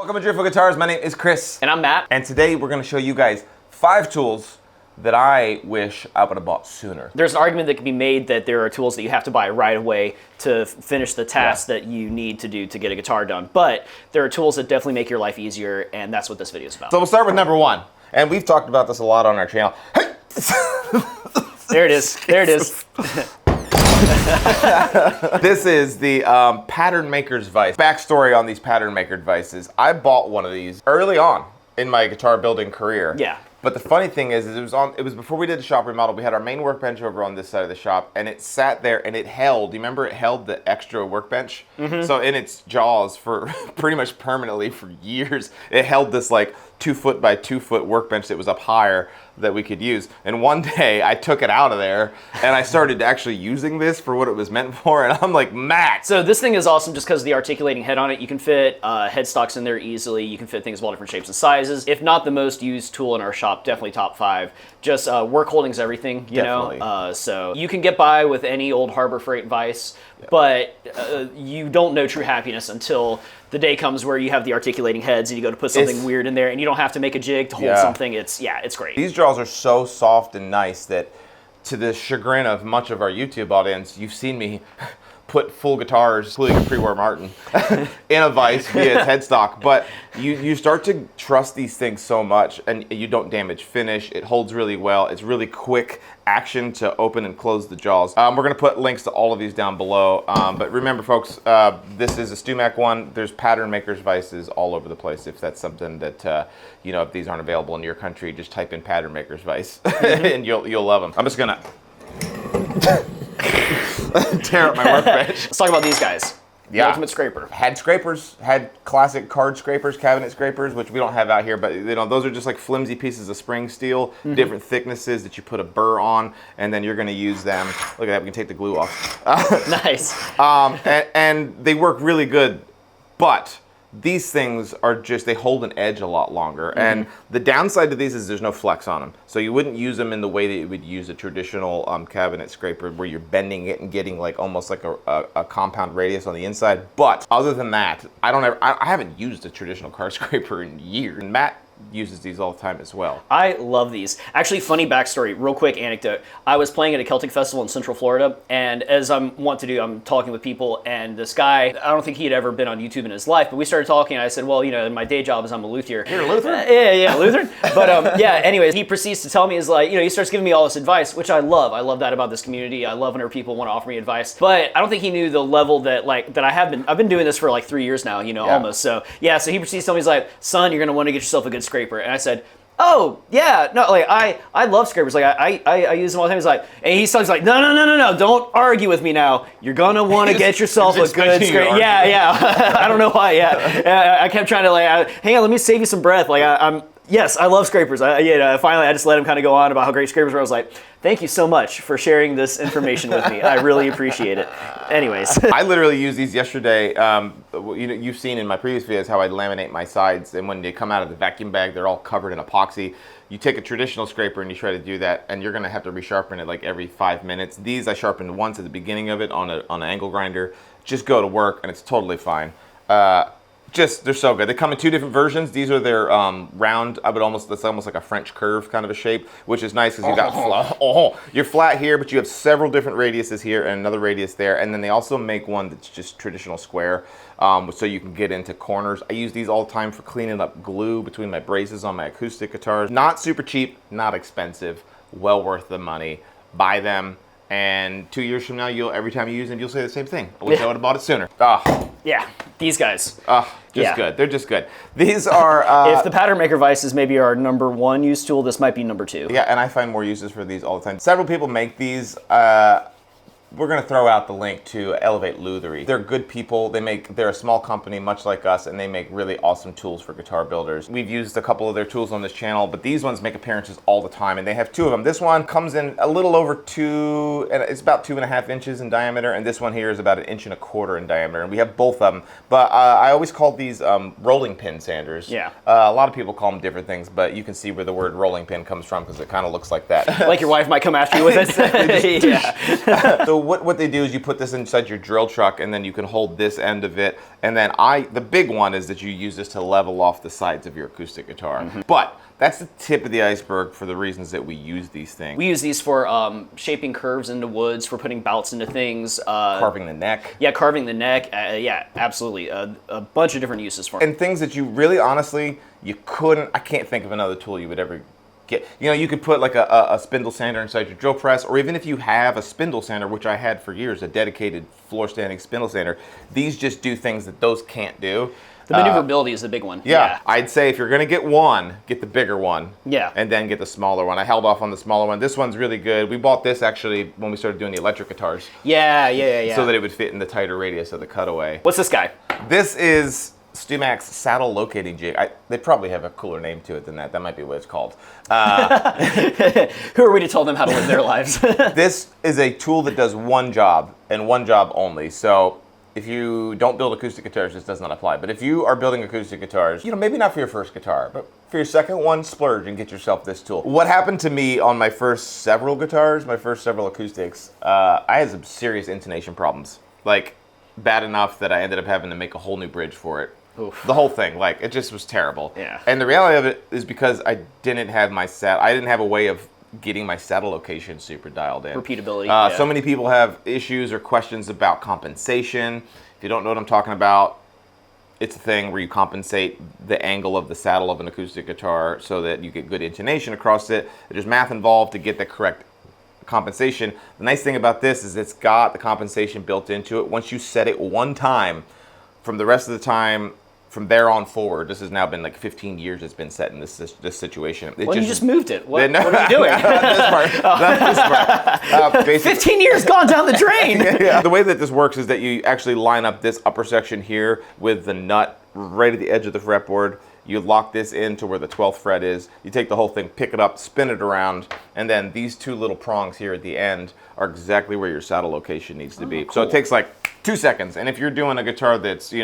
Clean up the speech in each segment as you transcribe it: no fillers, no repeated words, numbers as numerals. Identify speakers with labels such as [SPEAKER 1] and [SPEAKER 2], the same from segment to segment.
[SPEAKER 1] Welcome to Driftwood Guitars. My name is Chris.
[SPEAKER 2] And I'm Matt.
[SPEAKER 1] And today we're going to show you guys 5 tools that I wish I would have bought sooner.
[SPEAKER 2] There's an argument that can be made that there are tools that you have to buy right away to finish the task that you need to do to get a guitar done. But there are tools that definitely make your life easier, and that's what this video is about.
[SPEAKER 1] So we'll start with number 1. And we've talked about this a lot on our channel.
[SPEAKER 2] There it is. There it is.
[SPEAKER 1] This is the pattern maker's vise. Backstory on these pattern maker vices. I bought one of these early on in my guitar building career.
[SPEAKER 2] Yeah.
[SPEAKER 1] But the funny thing is it was before we did the shop remodel. We had our main workbench over on this side of the shop, and it sat there and it held. Do you remember it held the extra workbench? Mm-hmm. So in its jaws for pretty much permanently for years, it held this like 2-foot by 2-foot workbench that was up higher that we could use. And one day I took it out of there and I started actually using this for what it was meant for, and I'm like, Matt.
[SPEAKER 2] So this thing is awesome just because of the articulating head on it. You can fit headstocks in there easily. You can fit things of all different shapes and sizes. If not the most used tool in our shop, definitely top 5. Just work holding's everything, you know? So you can get by with any old Harbor Freight vise, but you don't know true happiness until the day comes where you have the articulating heads and you go to put something weird in there and you don't have to make a jig to hold something. It's great.
[SPEAKER 1] These jaws are so soft and nice that, to the chagrin of much of our YouTube audience, you've seen me put full guitars, including a pre-war Martin, in a vise via its headstock. But you start to trust these things so much, and you don't damage finish. It holds really well. It's really quick action to open and close the jaws. We're going to put links to all of these down below. But remember, folks, this is a StewMac one. There's pattern makers vices all over the place. If that's something that if these aren't available in your country, just type in pattern makers vice, and you'll love them. I'm just gonna tear up my workbench.
[SPEAKER 2] Let's talk about these guys. The ultimate scraper.
[SPEAKER 1] Had scrapers, had classic card scrapers, cabinet scrapers, which we don't have out here, but those are just like flimsy pieces of spring steel, different thicknesses that you put a burr on, and then you're gonna use them. Look at that, we can take the glue off.
[SPEAKER 2] Nice.
[SPEAKER 1] And they work really good, but these things are they hold an edge a lot longer. And the downside to these is there's no flex on them. So you wouldn't use them in the way that you would use a traditional cabinet scraper where you're bending it and getting like almost like a compound radius on the inside. But other than that, I haven't used a traditional car scraper in years. And Matt uses these all the time as well.
[SPEAKER 2] I love these. Actually, funny backstory, real quick anecdote. I was playing at a Celtic festival in Central Florida, and as I'm wont to do, I'm talking with people, and this guy, I don't think he had ever been on YouTube in his life, but we started talking, and I said, well, my day job is I'm a luthier.
[SPEAKER 1] You're a Lutheran?
[SPEAKER 2] Yeah, Lutheran. But anyways, he proceeds to tell me, he starts giving me all this advice, which I love. I love that about this community. I love whenever people want to offer me advice. But I don't think he knew the level that I've been doing this for like 3 years now, almost. So he proceeds to tell me, he's like, son, you're going to want to get yourself a good scraper. And I said, oh yeah, no, like I love scrapers. Like I use them all the time. He's like, and he's like, no, don't argue with me now. You're gonna want to get yourself a good scraper. Yeah. I don't know why. Yeah, I kept trying to hang on, let me save you some breath. Yes, I love scrapers. Finally, I just let him kind of go on about how great scrapers were. I was like, thank you so much for sharing this information with me. I really appreciate it. Anyways.
[SPEAKER 1] I literally used these yesterday. You've seen in my previous videos how I laminate my sides, and when they come out of the vacuum bag, they're all covered in epoxy. You take a traditional scraper and you try to do that, and you're going to have to resharpen it like every 5 minutes. These I sharpened once at the beginning of it on an angle grinder. Just go to work, and it's totally fine. They're so good. They come in 2 different versions. These are their round, that's almost like a French curve kind of a shape, which is nice because you've got you're flat here, but you have several different radiuses here and another radius there. And then they also make one that's just traditional square, so you can get into corners. I use these all the time for cleaning up glue between my braces on my acoustic guitars. Not super cheap, not expensive, well worth the money. Buy them. And 2 years from now, every time you use them, you'll say the same thing. I wish I would have bought it sooner.
[SPEAKER 2] Yeah, these guys.
[SPEAKER 1] Good. They're just good. These are...
[SPEAKER 2] if the pattern maker vise is maybe our number 1 used tool, this might be number 2.
[SPEAKER 1] Yeah, and I find more uses for these all the time. Several people make these. We're going to throw out the link to Elevate Lutherie. They're good people. They're a small company, much like us, and they make really awesome tools for guitar builders. We've used a couple of their tools on this channel, but these ones make appearances all the time, and they have 2 of them. This one comes in a little over 2, and it's about 2.5 inches in diameter, and this one here is about 1.25 inches in diameter, and we have both of them. But I always call these rolling pin sanders.
[SPEAKER 2] Yeah.
[SPEAKER 1] A lot of people call them different things, but you can see where the word rolling pin comes from because it kind of looks like that.
[SPEAKER 2] Like your wife might come after you with it.
[SPEAKER 1] The what they do is you put this inside your drill truck, and then you can hold this end of it. And then the big one is that you use this to level off the sides of your acoustic guitar. But that's the tip of the iceberg for the reasons that we use these things.
[SPEAKER 2] We use these for shaping curves into woods, for putting bouts into things.
[SPEAKER 1] Carving the neck.
[SPEAKER 2] Yeah, carving the neck. Yeah, absolutely. A bunch of different uses for it.
[SPEAKER 1] And things that you really, honestly, I can't think of another tool you would ever get. You could put like a spindle sander inside your drill press, or even if you have a spindle sander, which I had for years, a dedicated floor standing spindle sander, these just do things that those can't do.
[SPEAKER 2] The maneuverability is the big one.
[SPEAKER 1] Yeah, I'd say if you're gonna get one, get the bigger one.
[SPEAKER 2] Yeah.
[SPEAKER 1] And then get the smaller one. I held off on the smaller one. This one's really good. We bought this actually when we started doing the electric guitars.
[SPEAKER 2] Yeah.
[SPEAKER 1] So that it would fit in the tighter radius of the cutaway.
[SPEAKER 2] What's this guy?
[SPEAKER 1] This is StewMac's saddle locating jig. They probably have a cooler name to it than that. That might be what it's called.
[SPEAKER 2] Who are we to tell them how to live their lives?
[SPEAKER 1] This is a tool that does one job, and one job only. So if you don't build acoustic guitars, this does not apply. But if you are building acoustic guitars, maybe not for your first guitar, but for your second one, splurge and get yourself this tool. What happened to me on my first several guitars, my first several acoustics, I had some serious intonation problems. Like, bad enough that I ended up having to make a whole new bridge for it.
[SPEAKER 2] Oof.
[SPEAKER 1] The whole thing, like, it just was terrible.
[SPEAKER 2] Yeah.
[SPEAKER 1] And the reality of it is because I didn't have a way of getting my saddle location super dialed in.
[SPEAKER 2] Repeatability.
[SPEAKER 1] So many people have issues or questions about compensation. If you don't know what I'm talking about, it's a thing where you compensate the angle of the saddle of an acoustic guitar so that you get good intonation across it. There's math involved to get the correct compensation. The nice thing about this is it's got the compensation built into it. Once you set it one time, from the rest of the time, from there on forward, this has now been like 15 years it's been set in this situation.
[SPEAKER 2] You just moved it. What
[SPEAKER 1] No,
[SPEAKER 2] are you doing?
[SPEAKER 1] Not this part.
[SPEAKER 2] 15 years gone down the drain.
[SPEAKER 1] Yeah. The way that this works is that you actually line up this upper section here with the nut right at the edge of the fretboard. You lock this into where the 12th fret is. You take the whole thing, pick it up, spin it around, and then these two little prongs here at the end are exactly where your saddle location needs to be.
[SPEAKER 2] Cool.
[SPEAKER 1] So it takes like 2 seconds. And if you're doing a guitar that's,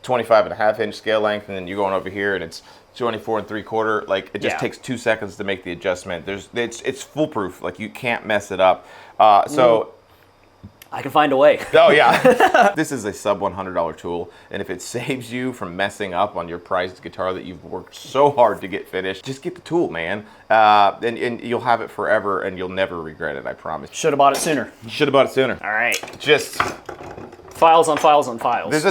[SPEAKER 1] 25.5-inch scale length, and then you're going over here and it's 24 3/4, like it just takes 2 seconds to make the adjustment. It's foolproof. Like you can't mess it up.
[SPEAKER 2] I can find a way.
[SPEAKER 1] Oh yeah. This is a sub $100 tool, and if it saves you from messing up on your prized guitar that you've worked so hard to get finished, just get the tool, man. And you'll have it forever, and you'll never regret it. I promise.
[SPEAKER 2] Should have bought it sooner.
[SPEAKER 1] You should have bought it sooner.
[SPEAKER 2] All right.
[SPEAKER 1] Just
[SPEAKER 2] files on files on files.
[SPEAKER 1] This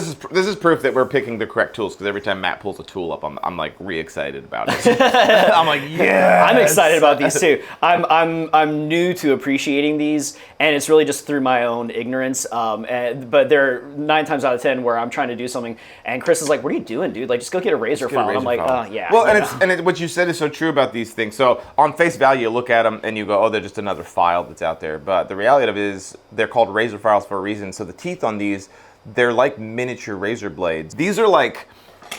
[SPEAKER 1] is proof that we're picking the correct tools, because every time Matt pulls a tool up, I'm like re-excited about it. I'm like, yeah.
[SPEAKER 2] I'm excited about these too. I'm new to appreciating these, and it's really just through my own ignorance. But there are 9 times out of 10 where I'm trying to do something, and Chris is like, "What are you doing, dude? Like, just go get a razor file." I'm like, "Oh yeah."
[SPEAKER 1] Well, and what you said is so true about these things. So on face value, you look at them and you go, "Oh, they're just another file that's out there." But the reality of it is, they're called razor files for a reason. So the teeth on these, they're like miniature razor blades. These are like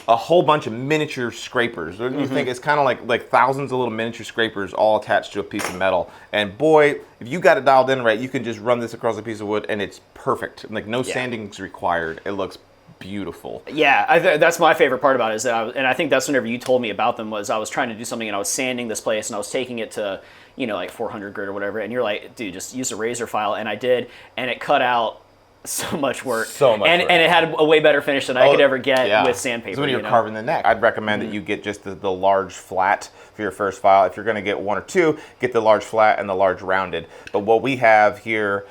[SPEAKER 1] a whole bunch of miniature scrapers. You think it's kind of like thousands of little miniature scrapers all attached to a piece of metal. And boy, if you got it dialed in right, you can just run this across a piece of wood and it's perfect. Like no sanding is required. It looks beautiful.
[SPEAKER 2] Yeah, that's my favorite part about it, is that I think that's whenever you told me about them, was I was trying to do something and I was sanding this place and I was taking it to, like 400 grit or whatever, and you're like, dude, just use a razor file, and I did, and it cut out so much work. And it had a way better finish than I could ever get with sandpaper.
[SPEAKER 1] So when you're carving the neck, I'd recommend that you get just the large flat for your first file. If you're going to get one or two, get the large flat and the large rounded. But what we have here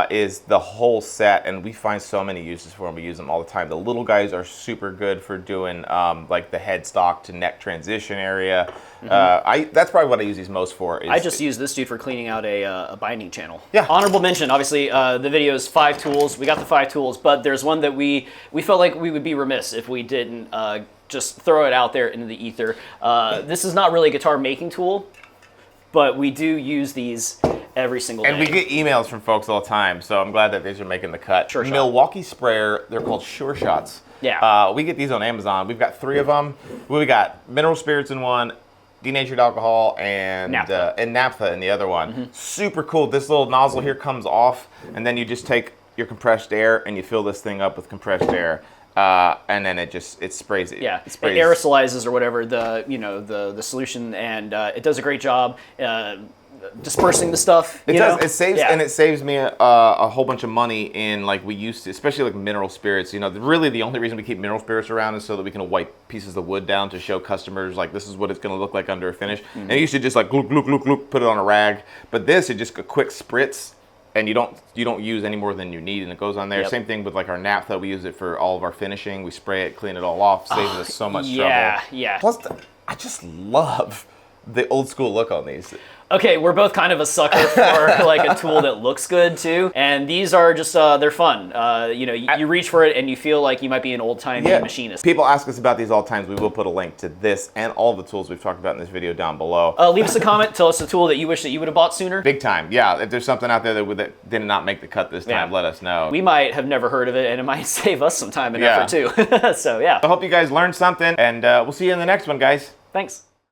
[SPEAKER 1] is the whole set, and we find so many uses for them. We use them all the time. The little guys are super good for doing like the headstock to neck transition area. That's probably what I use these most for.
[SPEAKER 2] I just use this dude for cleaning out a binding channel.
[SPEAKER 1] Yeah.
[SPEAKER 2] Honorable mention, obviously, the video is 5 tools. We got the 5 tools, but there's one that we felt like we would be remiss if we didn't just throw it out there into the ether. This is not really a guitar making tool, but we do use these every single day.
[SPEAKER 1] And we get emails from folks all the time, so I'm glad that these are making the cut.
[SPEAKER 2] Sure Shot.
[SPEAKER 1] Milwaukee sprayer, they're called Sure Shots.
[SPEAKER 2] Yeah.
[SPEAKER 1] We get these on Amazon. We've got 3 of them. We got mineral spirits in one, denatured alcohol, and naphtha in the other one. Super cool. This little nozzle here comes off, and then you just take your compressed air and you fill this thing up with compressed air. And then it sprays it.
[SPEAKER 2] Yeah,
[SPEAKER 1] it sprays.
[SPEAKER 2] It aerosolizes or whatever the solution, and it does a great job. dispersing the stuff.
[SPEAKER 1] It does. It saves
[SPEAKER 2] Yeah.
[SPEAKER 1] and it saves me a whole bunch of money in like we used to, especially like mineral spirits. Really the only reason we keep mineral spirits around is so that we can wipe pieces of wood down to show customers like this is what it's going to look like under a finish. And you should just like gloop gloop gloop gloop, put it on a rag. But this is just a quick spritz. And you don't use any more than you need, and it goes on there.
[SPEAKER 2] Yep.
[SPEAKER 1] Same thing with like our naphtha. We use it for all of our finishing. We spray it, clean it all off, saves us so much trouble.
[SPEAKER 2] Yeah.
[SPEAKER 1] Plus, I just love the old school look on these.
[SPEAKER 2] Okay, we're both kind of a sucker for like a tool that looks good too, and these are just they're fun. You reach for it and you feel like you might be an old-timey machinist.
[SPEAKER 1] People ask us about these all the times. We will put a link to this and all the tools we've talked about in this video down below.
[SPEAKER 2] Leave us a comment. Tell us a tool that you wish that you would have bought sooner.
[SPEAKER 1] Big time, yeah. If there's something out there that did not make the cut this time, let us know.
[SPEAKER 2] We might have never heard of it, and it might save us some time and effort too. So yeah.
[SPEAKER 1] I hope you guys learned something, and we'll see you in the next one, guys.
[SPEAKER 2] Thanks.